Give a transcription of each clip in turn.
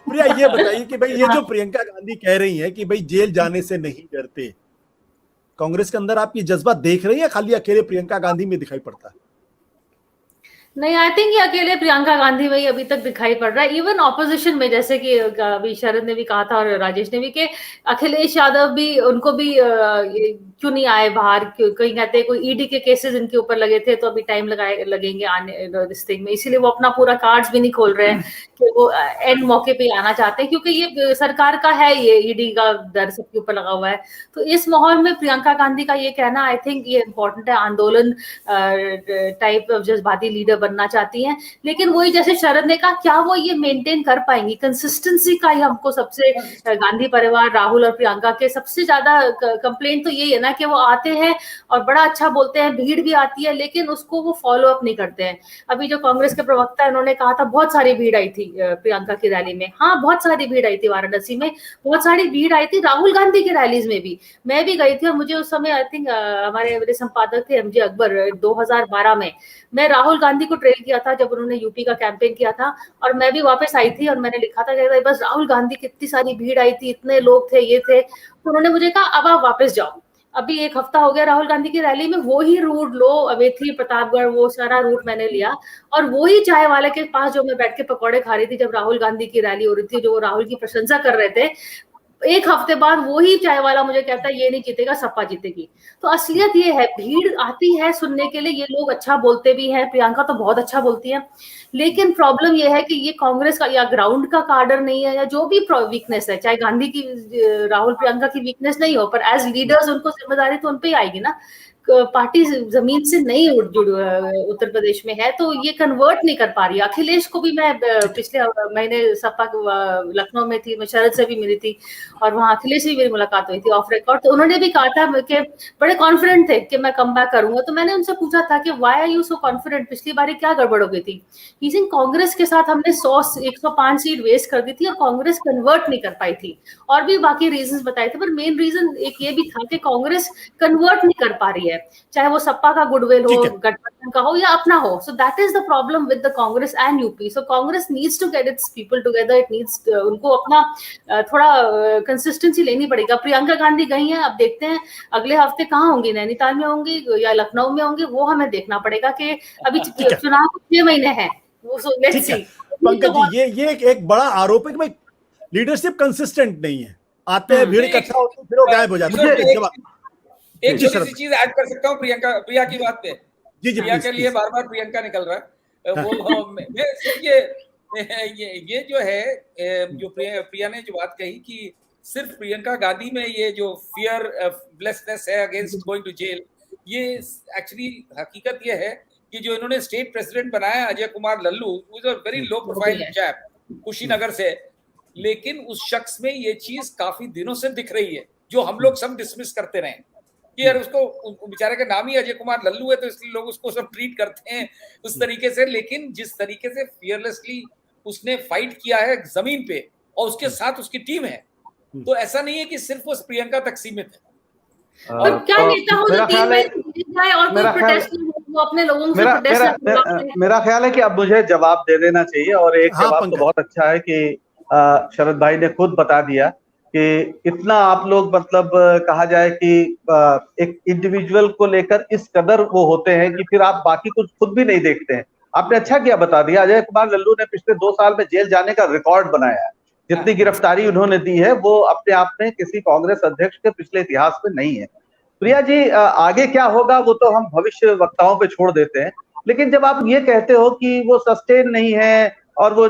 प्रिया ये बताइए कि भाई ये जो प्रियंका गांधी कह रही है कि भाई जेल जाने से नहीं डरते, कांग्रेस के अंदर आप ये जज्बा देख रही है, खाली अकेले प्रियंका गांधी में दिखाई पड़ता है? नहीं, आई थिंक ये अकेले प्रियंका गांधी में ही अभी तक दिखाई पड़ रहा है। इवन ऑपोजिशन में, जैसे कि अभी शरद ने भी कहा था और राजेश ने भी, कि अखिलेश यादव भी, उनको भी क्यों नहीं आए बाहर, कहीं कहते हैं कोई ईडी के केसेस इनके ऊपर लगे थे तो अभी टाइम लगेंगे आने इस थिंग में, इसीलिए वो अपना पूरा कार्ड्स भी नहीं खोल रहे हैं कि वो एंड मौके पे आना चाहते हैं, क्योंकि ये सरकार का है, ये ईडी का डर सबके ऊपर लगा हुआ है। तो इस माहौल में प्रियंका गांधी का ये कहना, आई थिंक ये इम्पोर्टेंट है। आंदोलन टाइप ऑफ जज्बाती लीडर बनना चाहती हैं, लेकिन वही जैसे शरद ने कहा, क्या वो ये मेंटेन कर पाएंगी? कंसिस्टेंसी का ही हमको सबसे, गांधी परिवार, राहुल और प्रियंका के सबसे ज्यादा कंप्लेंट तो यही है ना कि वो आते हैं और बड़ा अच्छा बोलते हैं, भीड़ भी आती है, लेकिन उसको वो फॉलो अप नहीं करते हैं। अभी जो कांग्रेस के प्रवक्ता है, उन्होंने कहा था बहुत सारी भीड़ आई थी प्रियंका की रैली में। हाँ, बहुत सारी भीड़ आई थी वाराणसी में, बहुत सारी भीड़ आई थी राहुल गांधी की रैलीज में भी। मैं भी गई थी और मुझे उस समय, आई थिंक हमारे मेरे संपादक थे एमजे अकबर, 2012 में मैं राहुल गांधी को ट्रेल किया था जब उन्होंने यूपी का कैंपेन किया था, और मैं भी वापस आई थी और मैंने लिखा था कि बस राहुल गांधी की इतनी सारी भीड़ आई थी, इतने लोग थे, ये थे। तो उन्होंने मुझे कहा अब आप वापस जाओ। अभी 1 हफ्ता हो गया राहुल गांधी की रैली में, वो ही रूट लो, अमेठी, प्रतापगढ़, वो सारा रूट मैंने लिया, और वो ही चाय वाले के पास जो मैं बैठ के पकौड़े खा रही थी जब राहुल गांधी की रैली हो रही थी, जो राहुल की प्रशंसा कर रहे थे, 1 हफ्ते बाद वही चाय वाला मुझे कहता है ये नहीं जीतेगा, सपा जीतेगी। तो असलियत ये है, भीड़ आती है सुनने के लिए, ये लोग अच्छा बोलते भी हैं, प्रियंका तो बहुत अच्छा बोलती है, लेकिन प्रॉब्लम ये है कि ये कांग्रेस का या ग्राउंड का कार्डर नहीं है, या जो भी वीकनेस है, चाहे गांधी की, राहुल प्रियंका की वीकनेस नहीं हो, पर एज लीडर्स उनको जिम्मेदारी तो उनपे ही आएगी ना। पार्टी जमीन से नहीं उत्तर प्रदेश में है, तो ये कन्वर्ट नहीं कर पा रही है। अखिलेश को भी मैं पिछले महीने सपा लखनऊ में थी, मैं शरद से भी मिली थी, और वहां अखिलेश से भी मेरी मुलाकात हुई थी ऑफ रिकॉर्ड, तो उन्होंने भी कहा था कि बड़े कॉन्फिडेंट थे कि मैं कम बैक करूंगा। तो मैंने उनसे पूछा था कि why are you so confident, पिछली बार क्या गड़बड़ हो गई थी? कांग्रेस के साथ हमने 105 सीट वेस्ट कर दी थी और कांग्रेस कन्वर्ट नहीं कर पाई थी, और भी बाकी रीजंस बताए थे, पर मेन रीजन एक ये भी था कि कांग्रेस कन्वर्ट नहीं कर पा रही है, चाहे वो सपा का गुडविल हो, गठबंधन का हो, या अपना हो। So that is the problem with the Congress and UP. So Congress needs to get its people together, it needs, उनको अपना थोड़ा कंसिस्टेंसी लेनी पड़ेगी। प्रियंका गांधी गई हैं, अब देखते हैं अगले हफ्ते कहाँ होंगी, नैनीताल में होंगी या लखनऊ में होंगी, वो हमें देखना पड़ेगा कि अभी चुनाव 6 महीने हैं। पंकज जी, ये एक बड़ा आरोप है कि भाई लीडरशिप कंसिस्टेंट नहीं है, आते हैं, भीड़ इकट्ठा होती है, फिर वो गायब हो जाते हैं। एक छोटी सी चीज ऐड कर सकता हूँ प्रिया की बात पे। प्रिया के लिए बार बार प्रियंका निकल रहा है, वो ये जो है, जो प्रिया ने जो बात कही कि सिर्फ प्रियंका गांधी में ये जो फियरलेसनेस है अगेंस्ट गोइंग टू जेल, ये एक्चुअली हकीकत ये है कि जो इन्होंने स्टेट प्रेसिडेंट बनाया Ajay Kumar Lallu, is a very low profile chap, Kushinagar से, लेकिन उस शख्स में ये चीज काफी दिनों से दिख रही है, जो हम लोग सब डिसमिस करते रहे कि यार उसको, बेचारे का नाम ही अजय कुमार लल्लू है तो इसलिए लोग उसको सब ट्रीट करते हैं उस तरीके से। लेकिन जिस तरीके से फियरलेसली उसने फाइट किया है जमीन पे, और उसके साथ उसकी टीम है, तो ऐसा नहीं है कि सिर्फ वो प्रियंका तक सीमित है। और क्या नेता हो जो 3 महीने जाए और कोई प्रोटेस्ट नहीं हो, वो अपने लोगों से प्रोटेस्ट। मेरा ख्याल है कि अब मुझे जवाब दे देना चाहिए, और एक जवाब तो बहुत अच्छा है कि शरद भाई ने खुद बता दिया कि इतना आप लोग, मतलब कहा जाए कि एक इंडिविजुअल को लेकर इस कदर वो होते हैं कि फिर आप बाकी कुछ खुद भी नहीं देखते हैं। आपने अच्छा किया बता दिया, अजय कुमार लल्लू ने पिछले 2 साल में जेल जाने का रिकॉर्ड बनाया है। जितनी गिरफ्तारी उन्होंने दी है वो अपने आप में किसी कांग्रेस अध्यक्ष के पिछले इतिहास में नहीं है। प्रिया जी, आगे क्या होगा वो तो हम भविष्य वक्ताओं पे छोड़ देते हैं, लेकिन जब आप ये कहते हो कि वो सस्टेन नहीं है और वो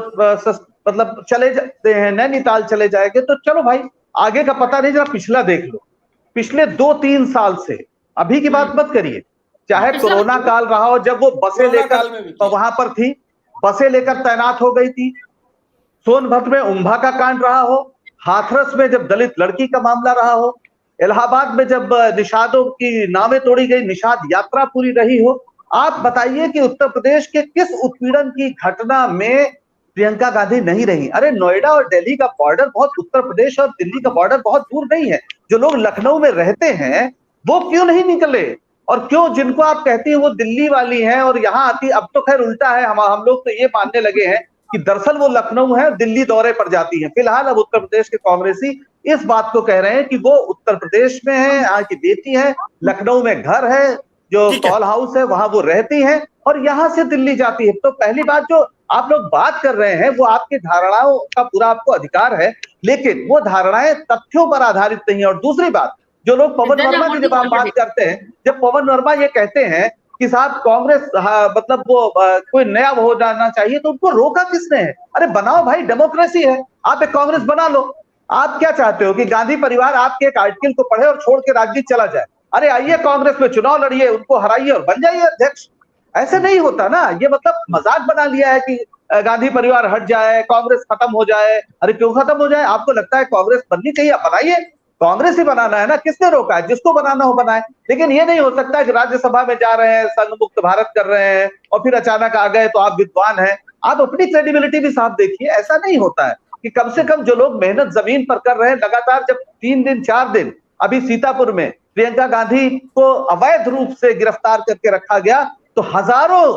मतलब चले जाते हैं, नैनीताल चले जाएंगे, तो चलो भाई, आगे का पता नहीं, जरा पिछला देख लो। पिछले 2-3 साल से, अभी की बात मत करिए, चाहे कोरोना काल रहा हो, जब वो बसें लेकर वहां पर थी, बसें लेकर तैनात हो गई थी, सोनभद्र में उम्भा का कांड रहा हो, हाथरस में जब दलित लड़की का मामला रहा हो, इलाहाबाद में जब निषादों की नावें तोड़ी गई, निषाद यात्रा पूरी रही हो, आप बताइए कि उत्तर प्रदेश के किस उत्पीड़न की घटना में प्रियंका गांधी नहीं रही? अरे नोएडा और दिल्ली का बॉर्डर बहुत, उत्तर प्रदेश और दिल्ली का बॉर्डर बहुत दूर नहीं है। जो लोग लखनऊ में रहते हैं वो क्यों नहीं निकले? और क्यों जिनको आप कहती हैं वो दिल्ली वाली हैं और यहाँ आती, अब तो खैर उल्टा है, हम लोग तो ये मानने लगे हैं कि दरअसल वो लखनऊ है, दिल्ली दौरे पर जाती है। फिलहाल अब उत्तर प्रदेश के कांग्रेसी इस बात को कह रहे हैं कि वो उत्तर प्रदेश में है, यहाँ की बेटी है, लखनऊ में घर है, जो कॉल हाउस है वहां वो रहती हैं और यहाँ से दिल्ली जाती है। तो पहली बात जो आप लोग बात कर रहे हैं वो आपकी धारणाओं का पूरा आपको अधिकार है, लेकिन वो धारणाएं तथ्यों पर आधारित नहीं है। और दूसरी बात, जो लोग पवन वर्मा की जब आप बात करते हैं, जब पवन वर्मा ये कहते हैं कि साहब कांग्रेस मतलब वो कोई नया हो जाना चाहिए, तो उनको रोका किसने है? अरे बनाओ भाई, डेमोक्रेसी है, आप एक कांग्रेस बना लो। आप क्या चाहते हो कि गांधी परिवार आपके एक आर्टिकल को पढ़े और छोड़ के राजनीति चला जाए? अरे आइए कांग्रेस में चुनाव लड़िए, उनको हराइए और बन जाइए अध्यक्ष। ऐसे नहीं होता ना, ये मतलब मजाक बना लिया है कि गांधी परिवार हट जाए, कांग्रेस खत्म हो जाए। अरे क्यों खत्म हो जाए? आपको लगता है कांग्रेस बननी चाहिए, बनाइए, कांग्रेस ही बनाना है ना, किसने रोका है? जिसको बनाना हो बनाए। लेकिन ये नहीं हो सकता कि राज्यसभा में जा रहे हैं, संघ मुक्त भारत कर रहे हैं और फिर अचानक आ गए तो आप विद्वान हैं। आप अपनी क्रेडिबिलिटी भी साफ देखिए। ऐसा नहीं होता है कि कम से कम जो लोग मेहनत जमीन पर कर रहे हैं लगातार, जब 3 दिन 4 दिन अभी सीतापुर में प्रियंका गांधी को अवैध रूप से गिरफ्तार करके रखा गया, तो हजारों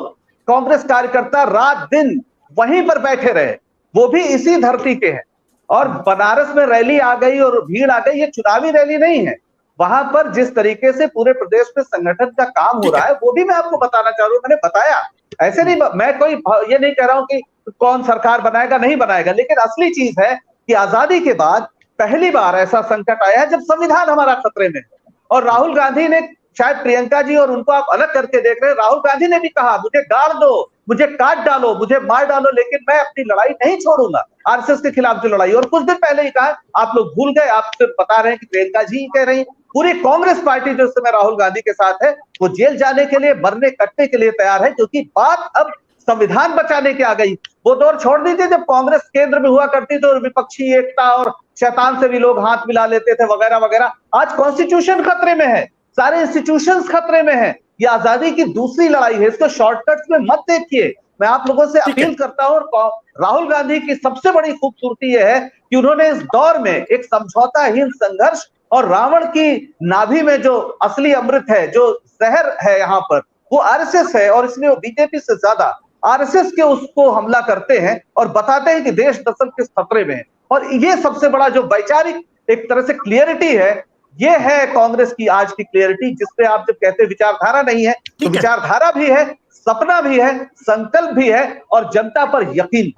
कांग्रेस कार्यकर्ता रात दिन वहीं पर बैठे रहे, वो भी इसी धरती के हैं। और बनारस में रैली आ गई और भीड़ आ गई, ये चुनावी रैली नहीं है। वहां पर जिस तरीके से पूरे प्रदेश में संगठन का काम हो रहा है वो भी मैं आपको बताना चाह रहा हूं। मैंने बताया, ऐसे नहीं, मैं कोई ये नहीं कह रहा हूं कि कौन सरकार बनाएगा नहीं बनाएगा, लेकिन असली चीज है कि आजादी के बाद पहली बार ऐसा संकट आया है जब संविधान हमारा खतरे में है। और राहुल गांधी ने, शायद प्रियंका जी और उनको आप अलग करके देख रहे हैं, राहुल गांधी ने भी कहा मुझे गाड़ दो, मुझे काट डालो, मुझे मार डालो, लेकिन मैं अपनी लड़ाई नहीं छोड़ूंगा, आरएसएस के खिलाफ जो लड़ाई। और कुछ दिन पहले ही कहा, आप लोग भूल गए, आप सिर्फ बता रहे हैं कि प्रियंका जी कह रही, पूरी कांग्रेस पार्टी जो इस समय राहुल गांधी के साथ है वो जेल जाने के लिए, मरने कटने के लिए तैयार है, क्योंकि बात अब संविधान बचाने की आ गई। वो दौर छोड़ दीजिए जब कांग्रेस केंद्र में हुआ करती थी और विपक्षी एकता और शैतान से भी लोग हाथ मिला लेते थे वगैरह वगैरह। आज कॉन्स्टिट्यूशन खतरे में है, सारे इंस्टीट्यूशंस खतरे में है। ये आजादी की दूसरी लड़ाई है, इसको शॉर्टकट्स में मत देखिए। मैं आप लोगों से अपील करता हूं, और राहुल गांधी की सबसे बड़ी खूबसूरती यह है कि उन्होंने इस दौर में एक समझौताहीन संघर्ष और रावण की नाभि में जो असली अमृत है, जो जहर है यहाँ पर, वो आरएसएस है। और इसलिए वो बीजेपी से ज्यादा आरएसएस के उसको हमला करते हैं और बताते हैं कि देश दरअसल किस खतरे में है। और ये सबसे बड़ा जो वैचारिक एक तरह से क्लियरिटी है, ये है कांग्रेस की आज की क्लियरिटी, जिसपे आप जब कहते हैं विचारधारा नहीं है, तो विचारधारा भी है, सपना भी है, संकल्प भी है और जनता पर यकीन।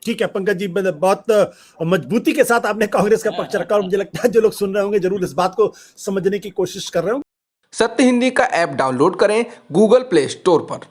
ठीक है पंकज जी, बहुत मजबूती के साथ आपने कांग्रेस का पक्ष रखा और मुझे लगता है जो लोग सुन रहे होंगे जरूर इस बात को समझने की कोशिश कर रहे होंगे। सत्य हिंदी का ऐप डाउनलोड करें गूगल प्ले स्टोर पर।